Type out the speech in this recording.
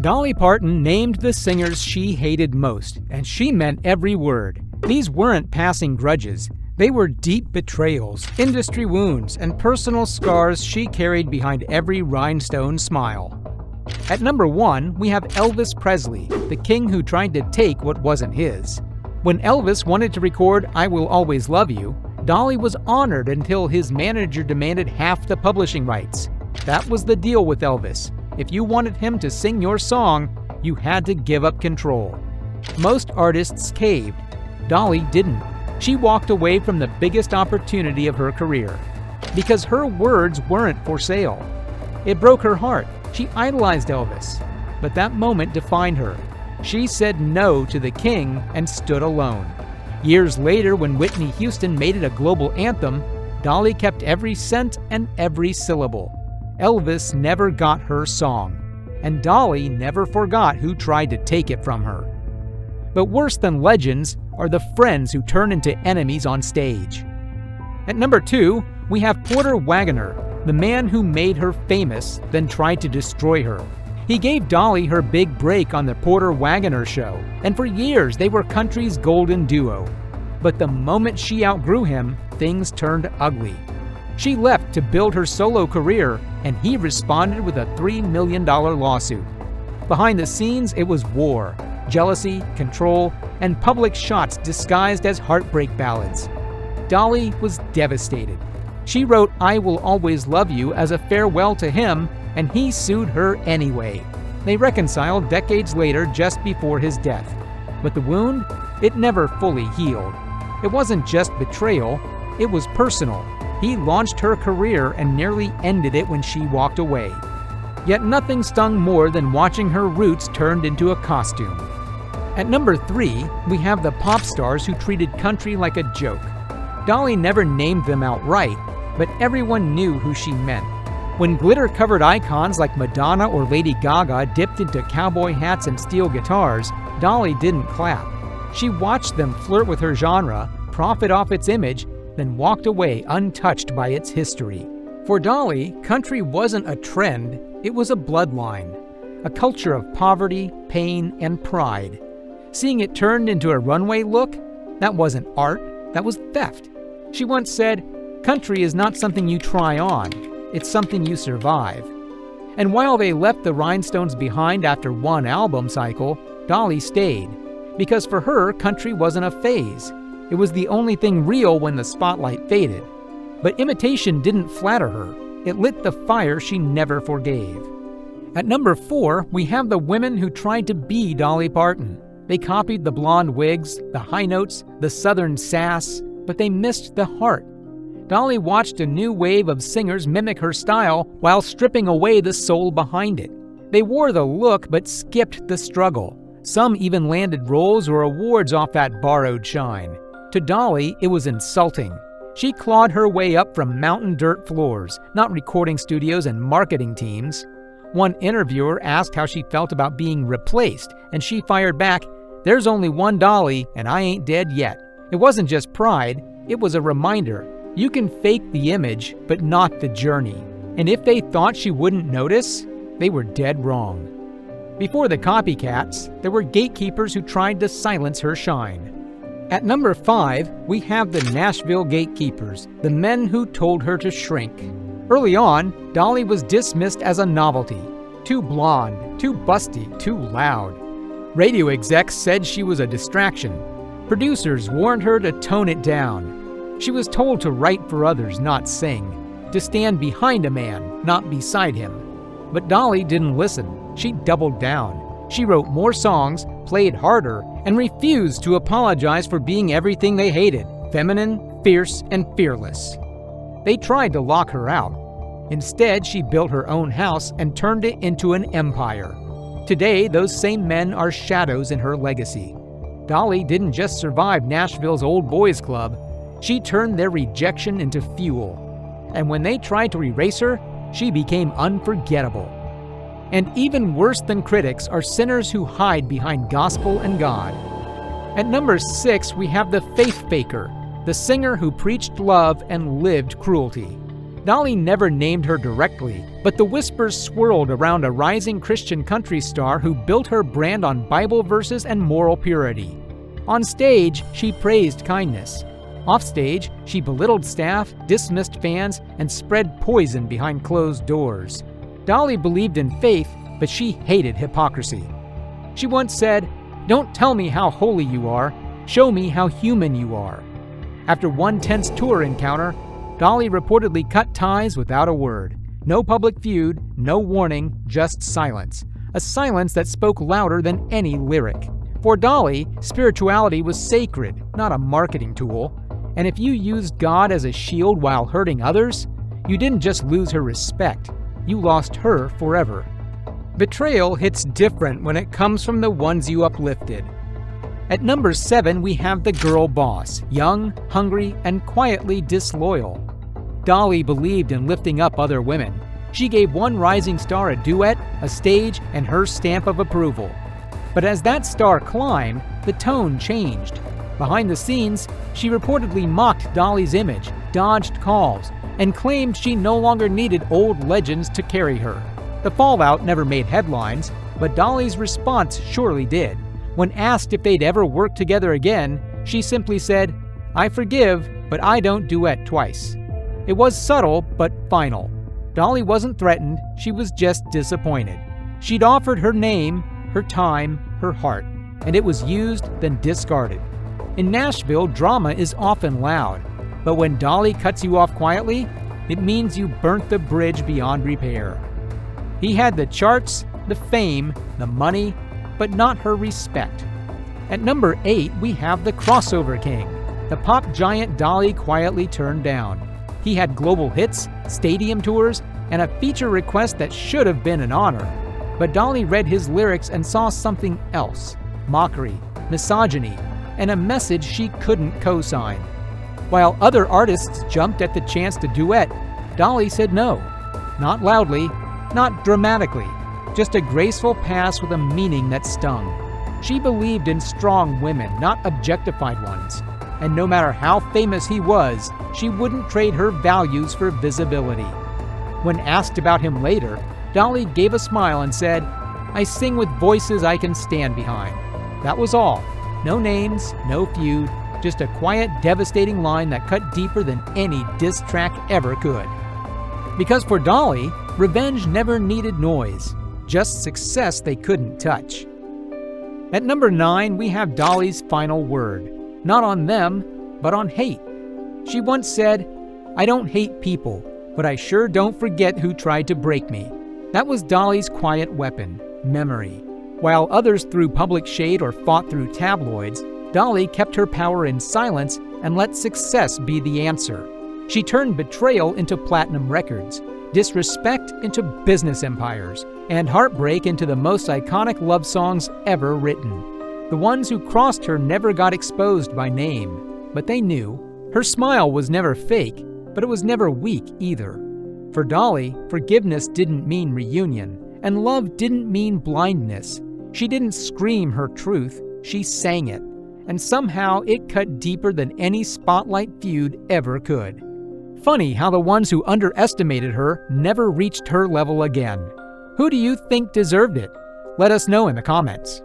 Dolly Parton named the singers she hated most, and she meant every word. These weren't passing grudges. They were deep betrayals, industry wounds, and personal scars she carried behind every rhinestone smile. At number 1, we have Elvis Presley, the king who tried to take what wasn't his. When Elvis wanted to record I Will Always Love You, Dolly was honored until his manager demanded half the publishing rights. That was the deal with Elvis. If you wanted him to sing your song, you had to give up control. Most artists caved. Dolly didn't. She walked away from the biggest opportunity of her career because her words weren't for sale. It broke her heart. She idolized Elvis, but that moment defined her. She said no to the king and stood alone. Years later, when Whitney Houston made it a global anthem, Dolly kept every cent and every syllable. Elvis never got her song, and Dolly never forgot who tried to take it from her. But worse than legends are the friends who turn into enemies on stage. At number 2, we have Porter Wagner, the man who made her famous, then tried to destroy her. He gave Dolly her big break on the Porter Wagner Show, and for years they were country's golden duo. But the moment she outgrew him, things turned ugly. She left to build her solo career, and he responded with a $3 million lawsuit. Behind the scenes, it was war, jealousy, control, and public shots disguised as heartbreak ballads. Dolly was devastated. She wrote I Will Always Love You as a farewell to him, and he sued her anyway. They reconciled decades later just before his death. But the wound? It never fully healed. It wasn't just betrayal, it was personal. He launched her career and nearly ended it when she walked away. Yet nothing stung more than watching her roots turned into a costume. At number 3, we have the pop stars who treated country like a joke. Dolly never named them outright, but everyone knew who she meant. When glitter-covered icons like Madonna or Lady Gaga dipped into cowboy hats and steel guitars, Dolly didn't clap. She watched them flirt with her genre, profit off its image, then walked away untouched by its history. For Dolly, country wasn't a trend, it was a bloodline, a culture of poverty, pain, and pride. Seeing it turned into a runway look, that wasn't art, that was theft. She once said, "Country is not something you try on, it's something you survive." And while they left the rhinestones behind after one album cycle, Dolly stayed. Because for her, country wasn't a phase. It was the only thing real when the spotlight faded. But imitation didn't flatter her. It lit the fire she never forgave. At number 4, we have the women who tried to be Dolly Parton. They copied the blonde wigs, the high notes, the southern sass, but they missed the heart. Dolly watched a new wave of singers mimic her style while stripping away the soul behind it. They wore the look but skipped the struggle. Some even landed roles or awards off that borrowed shine. To Dolly, it was insulting. She clawed her way up from mountain dirt floors, not recording studios and marketing teams. One interviewer asked how she felt about being replaced, and she fired back, "There's only one Dolly, and I ain't dead yet." It wasn't just pride, it was a reminder. You can fake the image, but not the journey. And if they thought she wouldn't notice, they were dead wrong. Before the copycats, there were gatekeepers who tried to silence her shine. At number 5, we have the Nashville gatekeepers, the men who told her to shrink. Early on, Dolly was dismissed as a novelty. Too blonde, too busty, too loud. Radio execs said she was a distraction. Producers warned her to tone it down. She was told to write for others, not sing. To stand behind a man, not beside him. But Dolly didn't listen. She doubled down. She wrote more songs, played harder, and refused to apologize for being everything they hated, feminine, fierce, and fearless. They tried to lock her out. Instead, she built her own house and turned it into an empire. Today, those same men are shadows in her legacy. Dolly didn't just survive Nashville's old boys club, she turned their rejection into fuel. And when they tried to erase her, she became unforgettable. And even worse than critics are sinners who hide behind gospel and God. At number 6, we have the faith faker, the singer who preached love and lived cruelty. Dolly never named her directly, but the whispers swirled around a rising Christian country star who built her brand on Bible verses and moral purity. On stage, she praised kindness. Offstage, she belittled staff, dismissed fans, and spread poison behind closed doors. Dolly believed in faith, but she hated hypocrisy. She once said, "Don't tell me how holy you are, show me how human you are." After one tense tour encounter, Dolly reportedly cut ties without a word. No public feud, no warning, just silence. A silence that spoke louder than any lyric. For Dolly, spirituality was sacred, not a marketing tool. And if you used God as a shield while hurting others, you didn't just lose her respect, you lost her forever. Betrayal hits different when it comes from the ones you uplifted. At number 7, we have the girl boss, young, hungry, and quietly disloyal. Dolly believed in lifting up other women. She gave one rising star a duet, a stage, and her stamp of approval. But as that star climbed, the tone changed. Behind the scenes, she reportedly mocked Dolly's image, dodged calls, and claimed she no longer needed old legends to carry her. The fallout never made headlines, but Dolly's response surely did. When asked if they'd ever work together again, she simply said, "I forgive, but I don't duet twice." It was subtle, but final. Dolly wasn't threatened, she was just disappointed. She'd offered her name, her time, her heart, and it was used, then discarded. In Nashville, drama is often loud, but when Dolly cuts you off quietly, it means you burnt the bridge beyond repair. He had the charts, the fame, the money, but not her respect. At number 8, we have the crossover king, the pop giant Dolly quietly turned down. He had global hits, stadium tours, and a feature request that should have been an honor. But Dolly read his lyrics and saw something else: mockery, misogyny, and a message she couldn't co-sign. While other artists jumped at the chance to duet, Dolly said no. Not loudly, not dramatically, just a graceful pass with a meaning that stung. She believed in strong women, not objectified ones. And no matter how famous he was, she wouldn't trade her values for visibility. When asked about him later, Dolly gave a smile and said, "I sing with voices I can stand behind." That was all. No names, no feud, just a quiet, devastating line that cut deeper than any diss track ever could. Because for Dolly, revenge never needed noise, just success they couldn't touch. At number 9, we have Dolly's final word. Not on them, but on hate. She once said, "I don't hate people, but I sure don't forget who tried to break me." That was Dolly's quiet weapon, memory. While others threw public shade or fought through tabloids, Dolly kept her power in silence and let success be the answer. She turned betrayal into platinum records, disrespect into business empires, and heartbreak into the most iconic love songs ever written. The ones who crossed her never got exposed by name, but they knew. Her smile was never fake, but it was never weak either. For Dolly, forgiveness didn't mean reunion, and love didn't mean blindness. She didn't scream her truth, she sang it. And somehow it cut deeper than any spotlight feud ever could. Funny how the ones who underestimated her never reached her level again. Who do you think deserved it? Let us know in the comments.